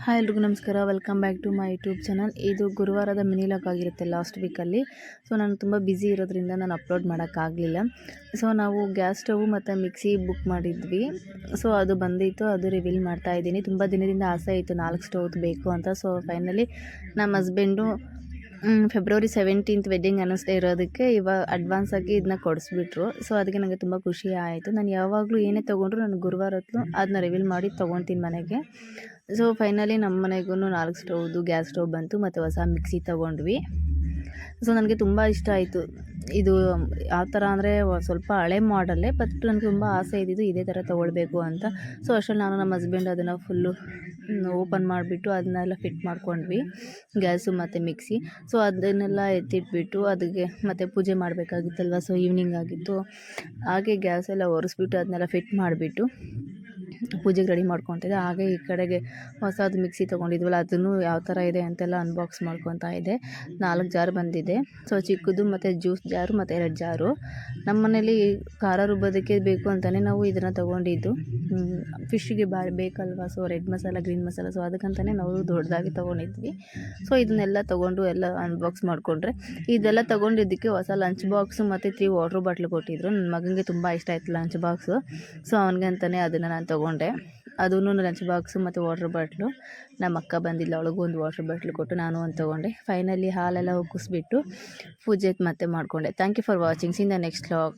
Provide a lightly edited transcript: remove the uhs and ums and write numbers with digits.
Hi ಎಲ್ರಿಗೂ ನಮಸ್ಕಾರ. Welcome back to my YouTube channel. ಇದು ಗುರುವಾರದ ಮಿನಿ ಲಾಗ್ ಆಗಿರುತ್ತೆ ಲಾಸ್ಟ್ ವೀಕಲ್ಲಿ. ಸೊ ನಾನು ತುಂಬ ಬ್ಯುಸಿ ಇರೋದ್ರಿಂದ ನಾನು ಅಪ್ಲೋಡ್ ಮಾಡೋಕ್ಕಾಗಲಿಲ್ಲ. ಸೊ ನಾವು ಗ್ಯಾಸ್ ಸ್ಟವ್ ಮತ್ತು ಮಿಕ್ಸಿ ಬುಕ್ ಮಾಡಿದ್ವಿ. ಸೊ ಅದು ಬಂದಿತ್ತು, ಅದು ರಿವೀಲ್ ಮಾಡ್ತಾ ಇದ್ದೀನಿ. ತುಂಬ ದಿನದಿಂದ ಆಸೆ ಇತ್ತು 4 ಸ್ಟವ್ ಬೇಕು ಅಂತ. ಸೊ ಫೈನಲಿ ನಮ್ಮ ಹಸ್ಬೆಂಡು ಫೆಬ್ರವರಿ 17th ವೆಡ್ಡಿಂಗ್ ಅನ್ನಿಸ್ದೇ ಇರೋದಕ್ಕೆ ಇವಾಗ ಅಡ್ವಾನ್ಸಾಗಿ ಇದನ್ನ ಕೊಡಿಸ್ಬಿಟ್ರು. ಸೊ ಅದಕ್ಕೆ ನನಗೆ ತುಂಬ ಖುಷಿ ಆಯಿತು. ನಾನು ಯಾವಾಗಲೂ ಏನೇ ತೊಗೊಂಡ್ರು ನಾನು ಗುರುವಾರ ಹೊತ್ತು ಅದನ್ನ ರಿವೀಲ್ ಮಾಡಿ ತೊಗೊತೀನಿ ಮನೆಗೆ. ಸೊ ಫೈನಲಿ ನಮ್ಮ ಮನೆಗೂ 4 ಸ್ಟವ್ದು ಗ್ಯಾಸ್ ಸ್ಟವ್ ಬಂತು ಮತ್ತು ಹೊಸ ಮಿಕ್ಸಿ ತೊಗೊಂಡ್ವಿ. ಸೊ ನನಗೆ ತುಂಬ ಇಷ್ಟ ಆಯಿತು. ಇದು ಯಾವ ಥರ ಅಂದರೆ ಸ್ವಲ್ಪ ಹಳೆ ಮಾಡಲ್ಲೇ, ಬಟ್ ನನಗೆ ತುಂಬ ಆಸೆ ಇದ್ದಿದ್ದು ಇದೇ ಥರ ತೊಗೊಳ್ಬೇಕು ಅಂತ. ಸೊ ಅಷ್ಟರಲ್ಲಿ ನಾನು ನಮ್ಮ ಹಸ್ಬೆಂಡ್ ಅದನ್ನು ಫುಲ್ಲು ಓಪನ್ ಮಾಡಿಬಿಟ್ಟು ಅದನ್ನೆಲ್ಲ ಫಿಟ್ ಮಾಡ್ಕೊಂಡ್ವಿ, ಗ್ಯಾಸು ಮತ್ತು ಮಿಕ್ಸಿ. ಸೊ ಅದನ್ನೆಲ್ಲ ಎತ್ತಿಟ್ಬಿಟ್ಟು ಅದಕ್ಕೆ ಮತ್ತು ಪೂಜೆ ಮಾಡಬೇಕಾಗಿತ್ತಲ್ವ. ಸೊ ಈವ್ನಿಂಗ್ ಆಗಿತ್ತು. ಹಾಗೆ ಗ್ಯಾಸ್ ಎಲ್ಲ ಒರೆಸ್ಬಿಟ್ಟು ಅದನ್ನೆಲ್ಲ ಫಿಟ್ ಮಾಡಿಬಿಟ್ಟು ಪೂಜೆಗೆ ರೆಡಿ ಮಾಡ್ಕೊತಿದ್ದೆ. ಹಾಗೆ ಈ ಕಡೆಗೆ ಹೊಸದು ಮಿಕ್ಸಿ ತೊಗೊಂಡಿದ್ವಲ್ಲ, ಅದನ್ನು ಯಾವ ಥರ ಇದೆ ಅಂತೆಲ್ಲ ಅನ್ಬಾಕ್ಸ್ ಮಾಡ್ಕೊತಾ ಇದ್ದೆ. 4 ಜಾರ್ ಬಂದಿದೆ. ಸೊ ಚಿಕ್ಕದು ಮತ್ತು ಜ್ಯೂಸ್ ಜಾರು ಮತ್ತು 2 ಜಾರು. ನಮ್ಮ ಮನೇಲಿ ಖಾರ ರುಬ್ಬೋದಕ್ಕೆ ಬೇಕು ಅಂತಲೇ ನಾವು ಇದನ್ನು ತೊಗೊಂಡಿದ್ದು. ಫಿಶ್ಗೆ ಬೇಕಲ್ವ. So red masala, green masala, so ಅದಕ್ಕಂತಲೇ ನಾವು ದೊಡ್ಡದಾಗಿ ತೊಗೊಂಡಿದ್ವಿ. ಸೊ ಇದನ್ನೆಲ್ಲ ತೊಗೊಂಡು ಎಲ್ಲ ಅನ್ಬಾಕ್ಸ್ ಮಾಡಿಕೊಂಡ್ರೆ, ಇದೆಲ್ಲ ತೊಗೊಂಡಿದ್ದಕ್ಕೆ ಹೊಸ ಲಂಚ್ ಬಾಕ್ಸು ಮತ್ತು 3 ವಾಟ್ರ್ ಬಾಟ್ಲು ಕೊಟ್ಟಿದ್ರು. ನನ್ನ ಮಗನಿಗೆ ತುಂಬ ಇಷ್ಟ ಆಯಿತು ಲಂಚ್ ಬಾಕ್ಸು. ಸೊ ಅವನಿಗೆ ಅಂತಲೇ ಅದನ್ನು ನಾನು ತೊಗೊಂಡೆ. ಅದೂ ಲಂಚ್ ಬಾಕ್ಸು ಮತ್ತು ವಾಟ್ರ್ ಬಾಟ್ಲು. ನಮ್ಮ ಅಕ್ಕ ಬಂದಿಲ್ಲ, ಅವಳಿಗೂ ಒಂದು ವಾಟ್ರ್ ಬಾಟ್ಲು ಕೊಟ್ಟು ನಾನು ಒಂದು ತೊಗೊಂಡೆ. ಫೈನಲಿ ಹಾಲೆಲ್ಲ ಉಕ್ಕಿಸ್ಬಿಟ್ಟು ಪೂಜೆ ಮತ್ತೆ ಮಾಡಿಕೊಂಡೆ. Thank you for watching. See in the next vlog.